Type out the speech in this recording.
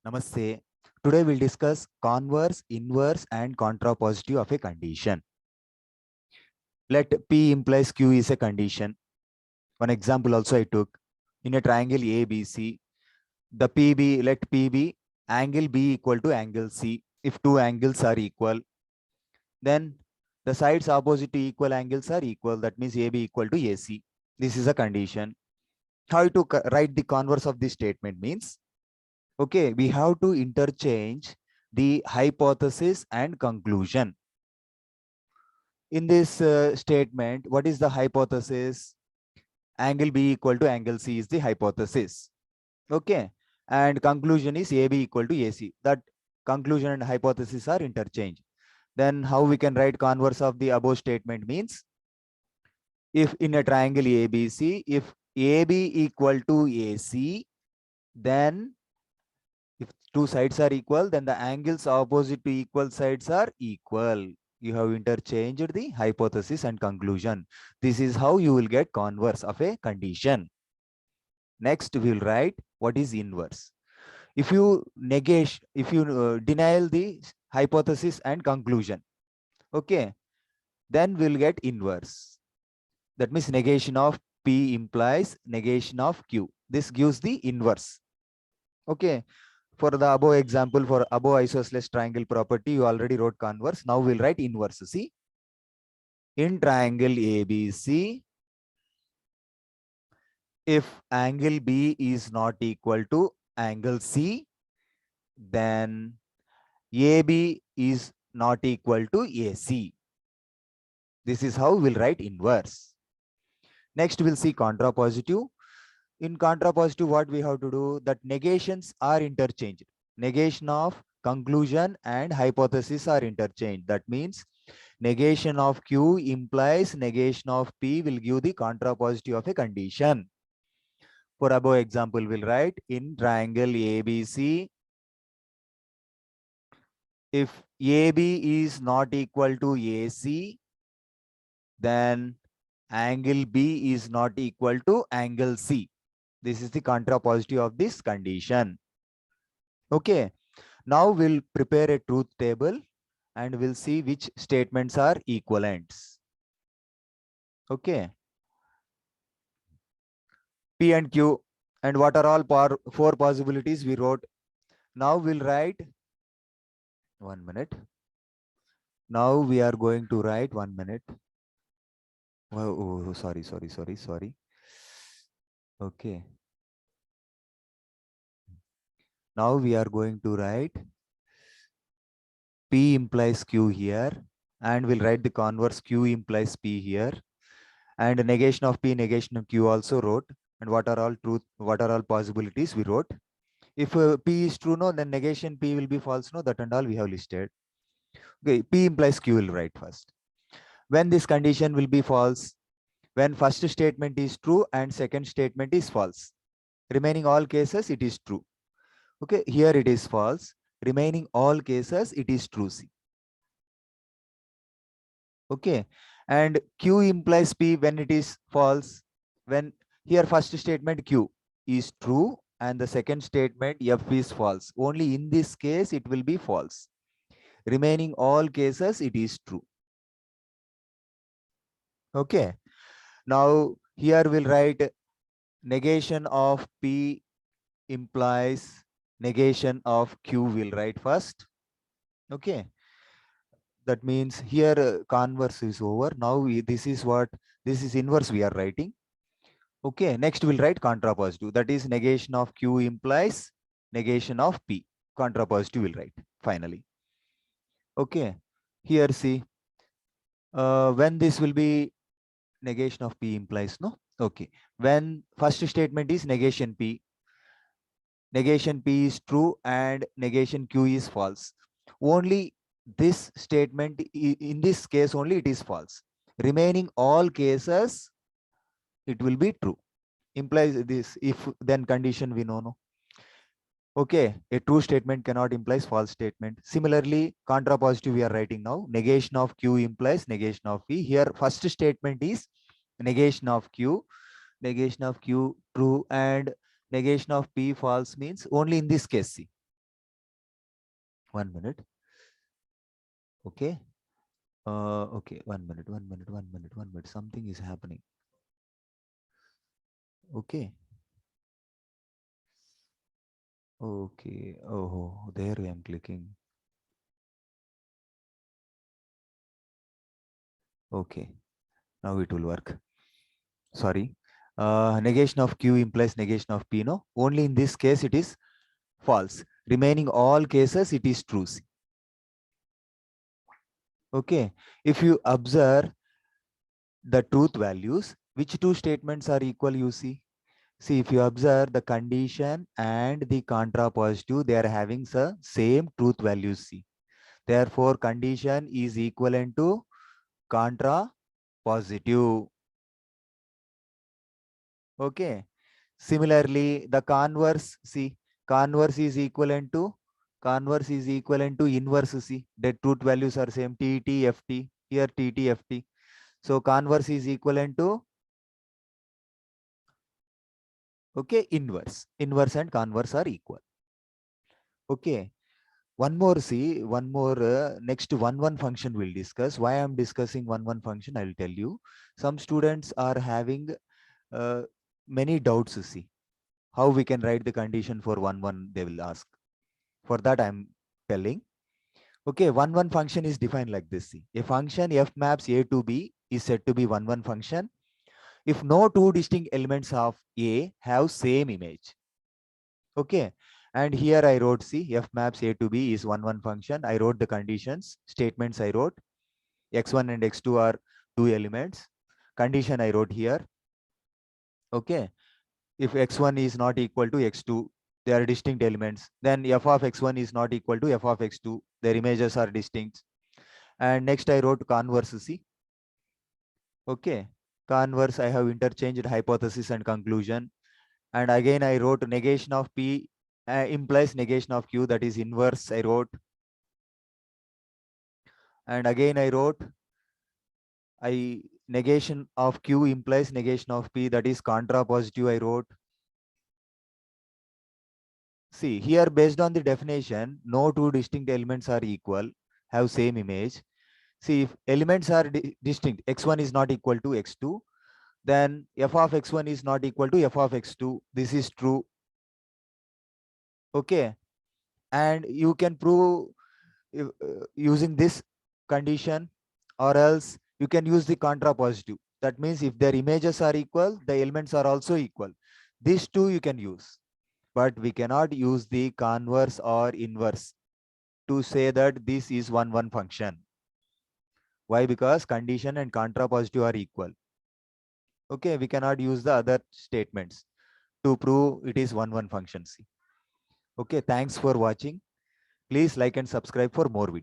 Namaste. Today we'll discuss converse, inverse, and contrapositive of a condition. Let P implies Q is a condition. One example also I took. In a triangle ABC, the PB, let P be angle B equal to angle C. If two angles are equal, then the sides opposite to equal angles are equal. That means AB equal to AC. This is a condition. How to write the converse of this statement means, okay, we have to interchange the hypothesis and conclusion. In this statement, what is the hypothesis? Angle B equal to angle C is the hypothesis. Okay. And conclusion is AB equal to AC. That conclusion and hypothesis are interchanged. Then how we can write converse of the above statement means, if in a triangle ABC, if AB equal to AC, then if two sides are equal, then the angles opposite to equal sides are equal. You have interchanged the hypothesis and conclusion. This is how you will get converse of a condition. Next, we will write what is inverse. If you negate, if you denial the hypothesis and conclusion, okay, then we'll get inverse. That means negation of P implies negation of Q. This gives the inverse. Okay. For the above example, for above isosceles triangle property, you already wrote converse. Now we'll write inverse. See, in triangle ABC, if angle B is not equal to angle C, then AB is not equal to AC. This is how we'll write inverse. Next, we'll see contrapositive. In contrapositive, what we have to do, that negations are interchanged. Negation of conclusion and hypothesis are interchanged. That means negation of Q implies negation of P will give the contrapositive of a condition. For above example, we'll write in triangle ABC, if AB is not equal to AC, then angle B is not equal to angle C. This is the contrapositive of this condition. Okay. Now we'll prepare a truth table and we'll see which statements are equivalents. Okay. P and Q, and what are all four possibilities we wrote. Now we'll write 1 minute. Now we are going to write 1 minute. Oh, sorry. Okay. Now we are going to write P implies Q here, and we'll write the converse Q implies P here, and negation of P, negation of Q also wrote, and what are all truth, what are all possibilities we wrote. If P is true, no, then negation P will be false, no, that and all we have listed. Okay, P implies Q will write first. When this condition will be false? When first statement is true and second statement is false. Remaining all cases, it is true. Okay, here it is false. Remaining all cases, it is true. See. Okay, and Q implies P when it is false. When here first statement Q is true and the second statement F is false. Only in this case, it will be false. Remaining all cases, it is true. Okay. Now here we'll write negation of P implies negation of Q will write first. Okay. That means here converse is over. Now this is inverse we are writing. Okay. Next we'll write contrapositive. That is negation of Q implies negation of P. Contrapositive will write finally. Okay. Here see, when this will be negation of P implies, no? Okay. When first statement is negation P is true and negation Q is false. Only this statement, in this case only it is false. Remaining all cases, it will be true. Implies this, if then condition we know, no? Okay, a true statement cannot implies false statement. Similarly, contrapositive we are writing now. Negation of Q implies negation of P. Here, first statement is negation of Q true and negation of P false means only in this case. See, 1 minute. Okay. Okay. 1 minute, 1 minute, 1 minute, 1 minute. Something is happening. Okay. Okay. Oh, there I am clicking. Okay. Now it will work. Sorry. Negation of Q implies negation of P. No, only in this case it is false. Remaining all cases it is true. Okay. If you observe the truth values, which two statements are equal, you see? See, if you observe the condition and the contrapositive, they are having the same truth values. See, therefore, condition is equivalent to contrapositive. Okay. Similarly, the converse, see, converse is equivalent to inverse. See, the truth values are same. TT, FT. Here TT, FT. So converse is equivalent to, okay, inverse. Inverse and converse are equal. Okay. One more, see, one more, next one function we'll discuss. Why I'm discussing one function, I'll tell you. Some students are having uh, many doubts, see. How we can write the condition for one, they will ask. For that, I'm telling. Okay, one function is defined like this. See. A function f maps A to B is said to be one function if no two distinct elements of A have same image. Okay. And here I wrote, see, f maps A to B is one function. I wrote the conditions, statements I wrote. X1 and X2 are two elements. Condition I wrote here. Okay. If X1 is not equal to X2, they are distinct elements. Then f of X1 is not equal to f of X2. Their images are distinct. And next I wrote converse, see. Okay. Converse, I have interchanged hypothesis and conclusion. And again, I wrote negation of P implies negation of Q, that is inverse, I wrote. And again, I wrote, negation of Q implies negation of P, that is contrapositive, I wrote. See, here based on the definition, no two distinct elements are equal, have same image. See, if elements are distinct, X1 is not equal to X2, then f of X1 is not equal to f of X2. This is true. Okay. And you can prove using this condition, or else you can use the contrapositive. That means if their images are equal, the elements are also equal. These two you can use, but we cannot use the converse or inverse to say that this is one function. Why? Because condition and contrapositive are equal. Okay, we cannot use the other statements to prove it is one function. See. Okay, thanks for watching. Please like and subscribe for more videos.